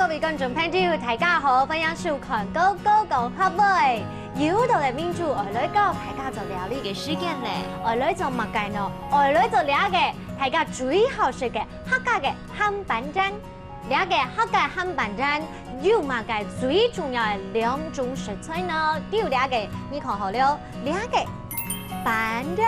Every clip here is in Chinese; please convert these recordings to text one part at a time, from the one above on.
位觀眾朋友，大家好，歡迎收看《高高講學會》。又到嚟民主外女教，大家就聊呢個時間咧。外女就乜計咯？外女就了解大家最好食嘅客家嘅鹹板針。了解客家鹹板針有乜嘅最重要嘅兩種食材呢？都要了解，你看好了，了解板針。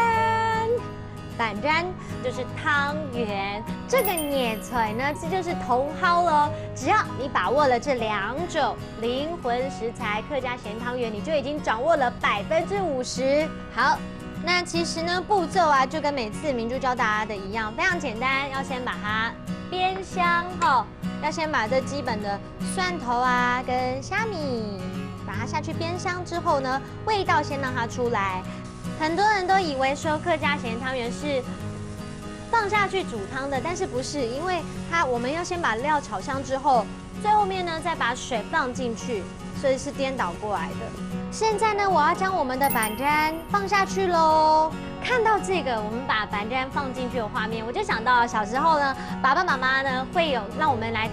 板針就是湯圓，這個年菜呢，這就是茼蒿了。只要你把握了這兩種靈魂食材，客家鹹湯圓，你就已經掌握了50%。好，那其實呢步驟啊，就跟每次明珠教大家的一樣，非常簡單，要先把它煸香後，要先把這基本的蒜頭啊跟蝦米，把它下去煸香之後呢，味道先讓它出來。 很多人都以為說客家鹹湯圓是放下去煮湯的，但是不是，因為我們要先把料炒香之後，最後面呢再把水放進去，所以是顛倒過來的。現在呢，我要將我們的板針放下去嘍。看到這個，我們把板針放進去的畫面，我就想到小時候呢，爸爸媽媽呢會有讓我們來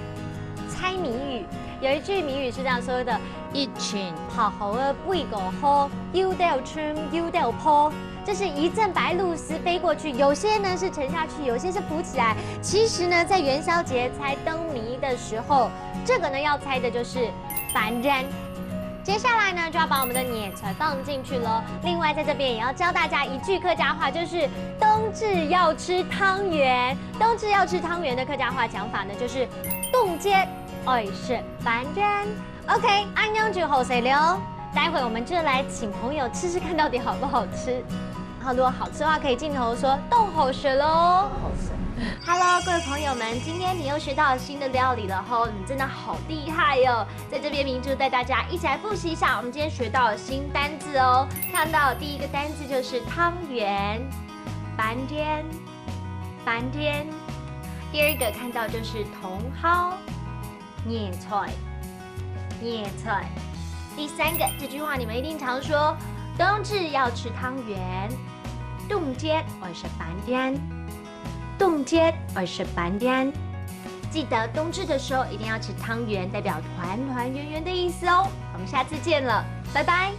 猜謎語。 有一句謎語是這樣說的：一群好猴兒背個殼，丟掉春，丟掉坡。就是一陣白鷺鷥飛過去，有些呢是沉下去，有些是浮起來。其實呢，在元宵節猜燈謎的時候，這個呢要猜的就是板針。接下來呢就要把我們的年菜放進去了。另外在這邊也要教大家一句客家話，就是冬至要吃湯圓。冬至要吃湯圓的客家話講法呢，就是凍節。 愛食板針 ，OK， 安樣就好食了。待會我們就來請朋友吃吃看到底好不好吃。然後如果好吃的話，可以鏡頭說凍好食嘍。好吃。Hello， 各位朋友們，今天你又學到了新的料理了吼，你真的好厲害喲！在這邊明珠帶大家一起來複習一下，我們今天學到了新單字哦。看到第一個單字就是湯圓，板針，板針。第二個看到就是茼蒿。 年菜，年菜。第三個這句話你們一定常說，冬至要吃湯圓，凍節愛食板針，凍節愛食板針。記得冬至的時候一定要吃湯圓，代表團團圓圓的意思哦。我們下次見了，拜拜。